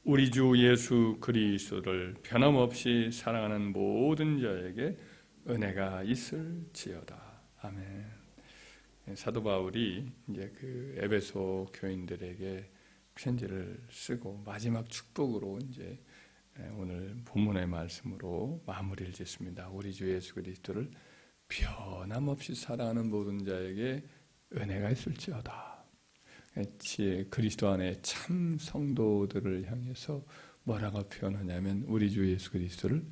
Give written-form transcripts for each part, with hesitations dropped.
우리 주 예수 그리스도를 변함없이 사랑하는 모든 자에게 은혜가 있을지어다. 아멘. 사도 바울이 이제 그 에베소 교인들에게 편지를 쓰고 마지막 축복으로 이제 오늘 본문의 말씀으로 마무리를 짓습니다. 우리 주 예수 그리스도를 변함없이 사랑하는 모든 자에게 은혜가 있을지어다. 그리스도 안에 참 성도들을 향해서 뭐라고 표현하냐면 우리 주 예수 그리스도를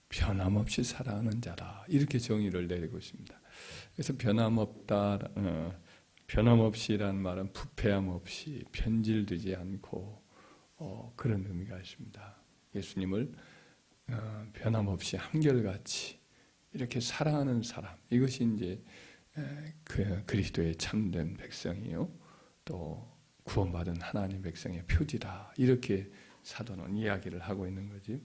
변함없이 사랑하는 자다, 이렇게 정의를 내리고 있습니다. 그래서 변함없이란 말은 부패함 없이 변질되지 않고 그런 의미가 있습니다. 예수님을 변함없이 한결같이 이렇게 사랑하는 사람, 이것이 이제 그 그리스도의 참된 백성이요, 또 구원받은 하나님 백성의 표지다, 이렇게 사도는 이야기를 하고 있는 거지.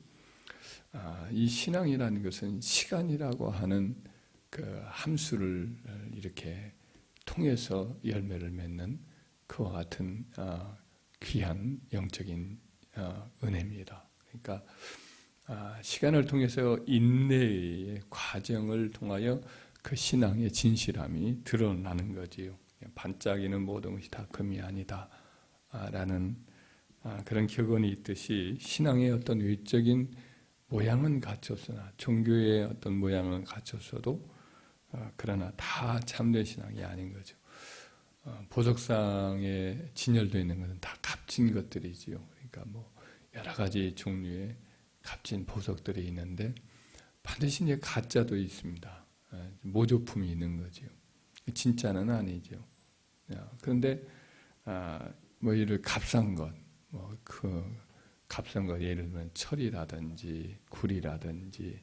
이 신앙이라는 것은 시간이라고 하는 그 함수를 이렇게 통해서 열매를 맺는 그와 같은 귀한 영적인 은혜입니다. 그러니까 시간을 통해서 인내의 과정을 통하여 그 신앙의 진실함이 드러나는 거지요. 반짝이는 모든 것이 다 금이 아니다 라는 그런 격언이 있듯이, 신앙의 어떤 외적인 모양은 갖췄으나, 종교의 어떤 모양은 갖췄어도 그러나 다 참된 신앙이 아닌 거죠. 보석상에 진열되어 있는 것은 다 값진 것들이지요. 그러니까 뭐 여러 가지 종류의 값진 보석들이 있는데 반드시 이제 가짜도 있습니다. 모조품이 있는 거지요. 진짜는 아니죠. 그런데 뭐 이를 값싼 것, 그 값싼 것, 예를 들면 철이라든지 굴이라든지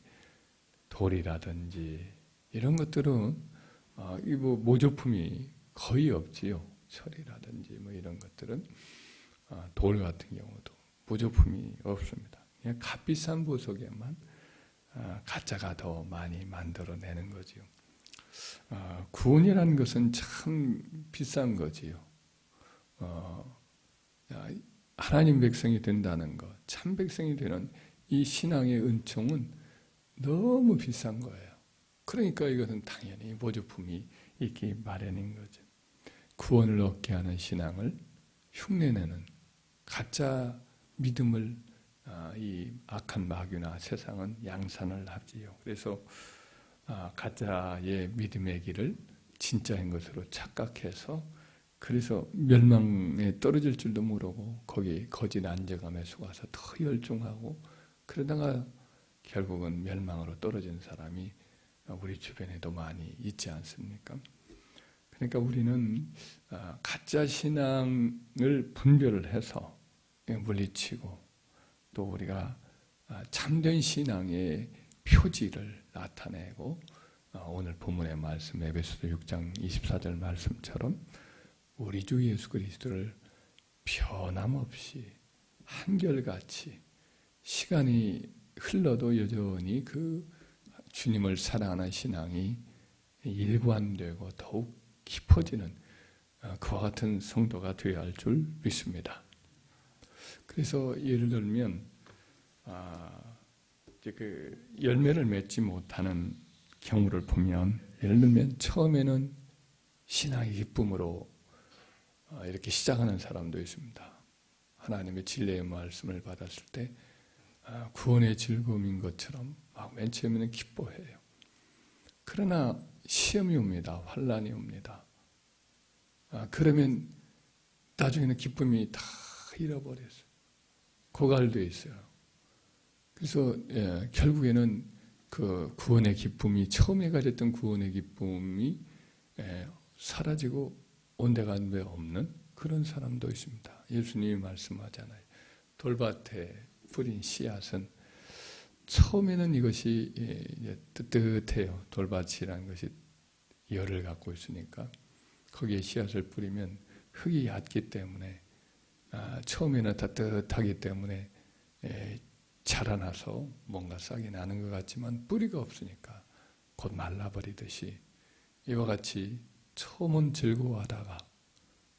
돌이라든지 이런 것들은 이 뭐 모조품이 거의 없지요. 철이라든지 뭐 이런 것들은, 돌 같은 경우도 모조품이 없습니다. 그냥 값비싼 보석에만 가짜가 더 많이 만들어내는 거지요. 구원이라는 것은 참 비싼 거지요. 하나님 백성이 된다는 것, 참 백성이 되는 이 신앙의 은총은 너무 비싼 거예요. 그러니까 이것은 당연히 모조품이 있기 마련인 거죠. 구원을 얻게 하는 신앙을 흉내내는 가짜 믿음을 이 악한 마귀나 세상은 양산을 하지요. 그래서 가짜의 믿음의 길을 진짜인 것으로 착각해서, 그래서 멸망에 떨어질 줄도 모르고 거기 거짓 안정감에 속아서 더 열중하고, 그러다가 결국은 멸망으로 떨어진 사람이 우리 주변에도 많이 있지 않습니까? 그러니까 우리는 가짜 신앙을 분별을 해서 물리치고, 또 우리가 참된 신앙의 표지를 나타내고, 오늘 본문의 말씀 에베소서 6장 24절 말씀처럼 우리 주 예수 그리스도를 변함없이 한결같이, 시간이 흘러도 여전히 그 주님을 사랑하는 신앙이 일관되고 더욱 깊어지는 그와 같은 성도가 되어야 할 줄 믿습니다. 그래서 예를 들면 그 열매를 맺지 못하는 경우를 보면, 예를 들면 처음에는 신앙의 기쁨으로 이렇게 시작하는 사람도 있습니다. 하나님의 진리의 말씀을 받았을 때 구원의 즐거움인 것처럼 막 맨 처음에는 기뻐해요. 그러나 시험이 옵니다. 환난이 옵니다. 그러면 나중에는 기쁨이 다 잃어버렸어요. 고갈되어 있어요. 그래서 결국에는 그 구원의 기쁨이, 처음에 가졌던 구원의 기쁨이 사라지고 온데간데 없는 그런 사람도 있습니다. 예수님이 말씀하잖아요. 돌밭에 뿌린 씨앗은 처음에는 이것이 뜨뜻해요. 돌밭이라는 것이 열을 갖고 있으니까 거기에 씨앗을 뿌리면 흙이 얕기 때문에 처음에는 따뜻하기 때문에 자라나서 뭔가 싹이 나는 것 같지만 뿌리가 없으니까 곧 말라버리듯이, 이와 같이 처음은 즐거워하다가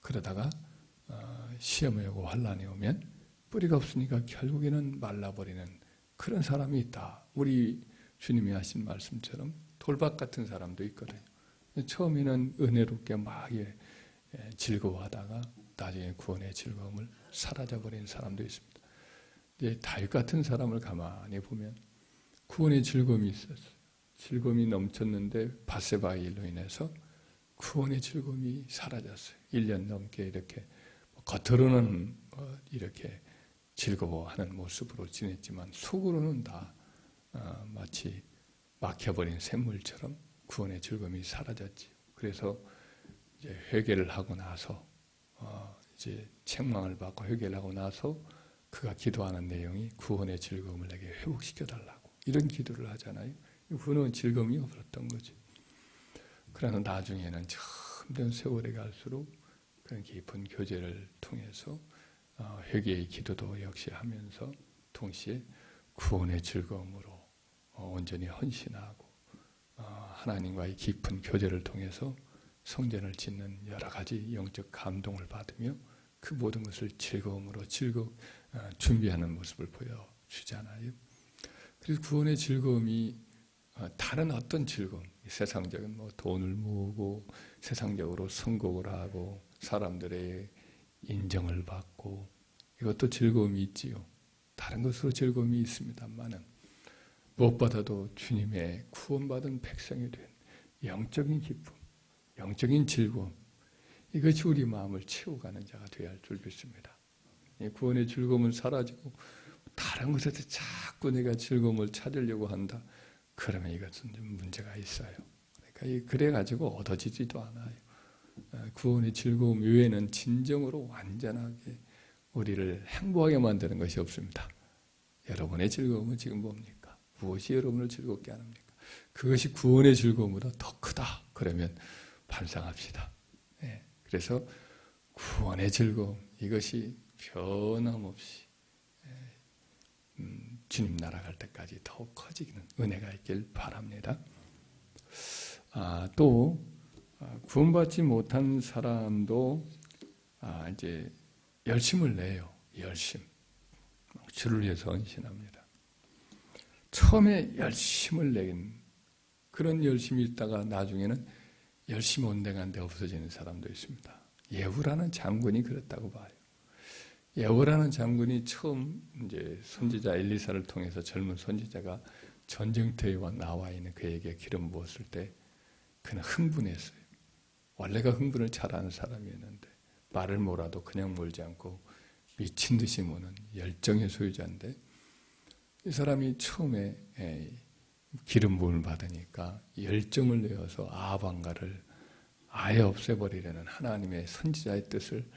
그러다가 시험이 오고 환난이 오면 뿌리가 없으니까 결국에는 말라버리는 그런 사람이 있다. 우리 주님이 하신 말씀처럼 돌박 같은 사람도 있거든요. 처음에는 은혜롭게 막 즐거워하다가 나중에 구원의 즐거움을 사라져버린 사람도 있습니다. 이제 다윗 같은 사람을 가만히 보면 구원의 즐거움이 있었어요. 즐거움이 넘쳤는데 밧세바의 일로 인해서 구원의 즐거움이 사라졌어요. 1년 넘게 이렇게 겉으로는 이렇게 즐거워하는 모습으로 지냈지만 속으로는 다 마치 막혀버린 샘물처럼 구원의 즐거움이 사라졌지. 그래서 이제 회개를 하고 나서 이제 책망을 받고 회개를 하고 나서 그가 기도하는 내용이 구원의 즐거움을 내게 회복시켜달라고 이런 기도를 하잖아요. 구원의 즐거움이 없었던 거죠. 그러나 나중에는 점점 세월이 갈수록 그런 깊은 교제를 통해서 회개의 기도도 역시 하면서 동시에 구원의 즐거움으로 온전히 헌신하고 하나님과의 깊은 교제를 통해서 성전을 짓는 여러 가지 영적 감동을 받으며 그 모든 것을 즐거움으로 준비하는 모습을 보여주잖아요. 그래서 구원의 즐거움이 다른 어떤 즐거움, 세상적인 돈을 모으고 세상적으로 성공을 하고 사람들의 인정을 받고 이것도 즐거움이 있지요. 다른 것으로 즐거움이 있습니다만은 무엇보다도 주님의 구원받은 백성이 된 영적인 기쁨, 영적인 즐거움 이것이 우리 마음을 채워가는 자가 되어야 할 줄 믿습니다. 구원의 즐거움은 사라지고 다른 것에서 자꾸 내가 즐거움을 찾으려고 한다. 그러면 이것은 좀 문제가 있어요. 그러니까 그래가지고 얻어지지도 않아요. 구원의 즐거움 외에는 진정으로 완전하게 우리를 행복하게 만드는 것이 없습니다. 여러분의 즐거움은 지금 뭡니까? 무엇이 여러분을 즐겁게 합니까? 그것이 구원의 즐거움보다 더 크다. 그러면 반성합시다. 그래서 구원의 즐거움 이것이 변함없이 주님 나라 갈 때까지 더욱 커지는 은혜가 있길 바랍니다. 또 구원받지 못한 사람도 이제 열심을 내요. 열심. 주를 위해서 헌신합니다. 처음에 열심을 내긴 그런 열심이 있다가 나중에는 열심 온데간데 없어지는 사람도 있습니다. 예후라는 장군이 그랬다고 봐요. 예후라는 장군이 처음 이제 선지자 엘리사를 통해서 젊은 선지자가 전쟁터에 나와 있는 그에게 기름 부었을 때 그는 흥분했어요. 원래가 흥분을 잘하는 사람이었는데 말을 몰아도 그냥 몰지 않고 미친 듯이 모는 열정의 소유자인데 이 사람이 처음에 기름 부음을 받으니까 열정을 내어서 아합왕가를 아예 없애버리려는 하나님의 선지자의 뜻을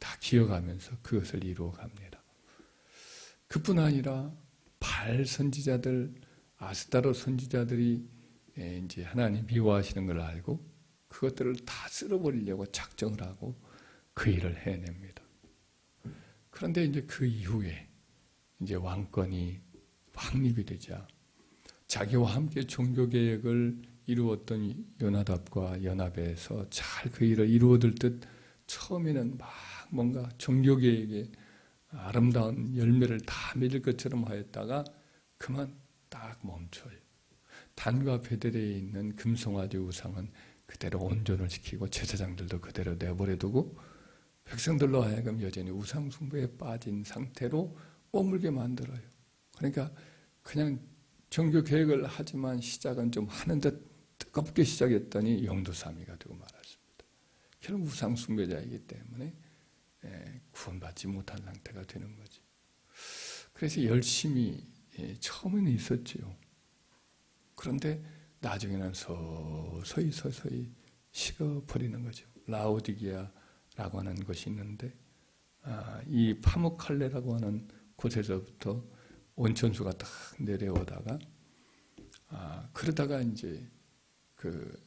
다 기억하면서 그것을 이루어 갑니다. 그뿐 아니라 바알 선지자들, 아스타롯 선지자들이 이제 하나님 미워하시는 걸 알고 그것들을 다 쓸어버리려고 작정을 하고 그 일을 해냅니다. 그런데 이제 그 이후에 이제 왕권이 확립이 되자 자기와 함께 종교 개혁을 이루었던 요나답과 연합에서 잘 그 일을 이루어들 듯 처음에는 막 뭔가 종교 개혁의 아름다운 열매를 다 맺을 것처럼 하였다가 그만 딱 멈춰요. 단과 베델에 있는 금송아지 우상은 그대로 온전을 시키고 제사장들도 그대로 내버려두고 백성들로 하여금 여전히 우상 숭배에 빠진 상태로 머물게 만들어요. 그러니까 그냥 종교 개혁을 하지만 시작은 좀 하는 듯 뜨겁게 시작했더니 영도사미가 되고 말았습니다. 결국 우상 숭배자이기 때문에 구원받지 못한 상태가 되는 거죠. 그래서 열심히 처음에는 있었지요. 그런데 나중에는 서서히 식어버리는 거죠. 라오디게아라고 하는 것이 있는데 이 파묵칼레라고 하는 곳에서부터 온천수가 딱 내려오다가 그러다가 이제 그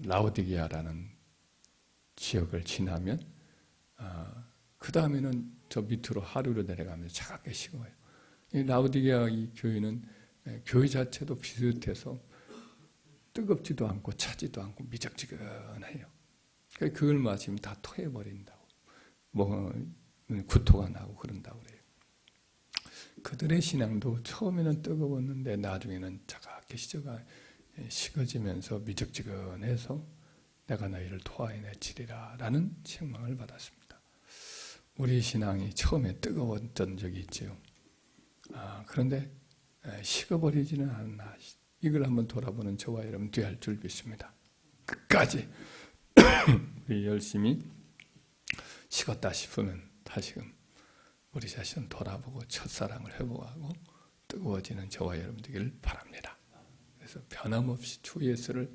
라오디게아라는 지역을 지나면 그 다음에는 저 밑으로 하루로 내려가면서 차갑게 식어요. 이 라오디게아 이 교회는 교회 자체도 비슷해서 뜨겁지도 않고 차지도 않고 미적지근해요. 그걸 마시면 다 토해버린다고. 뭐 구토가 나고 그런다고 그래요. 그들의 신앙도 처음에는 뜨거웠는데 나중에는 차갑게 식어지면서 미적지근해서 내가 너희를 토하여내치리라 라는 책망을 받았습니다. 우리 신앙이 처음에 뜨거웠던 적이 있죠. 그런데 식어버리지는 않나. 이걸 한번 돌아보는 저와 여러분 되어야 할 줄 믿습니다. 끝까지 우리 열심히 식었다 싶으면 다시금 우리 자신을 돌아보고 첫사랑을 회복하고 뜨거워지는 저와 여러분 되기를 바랍니다. 그래서 변함없이 주 예수를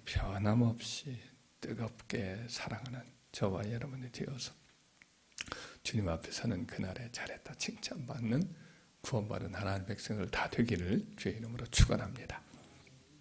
변함없이 뜨겁게 사랑하는 저와 여러분이 되어서 주님 앞에 서는 그날에 잘했다 칭찬받는 구원받은 하나님의 백성들 다 되기를 주의 이름으로 축원합니다.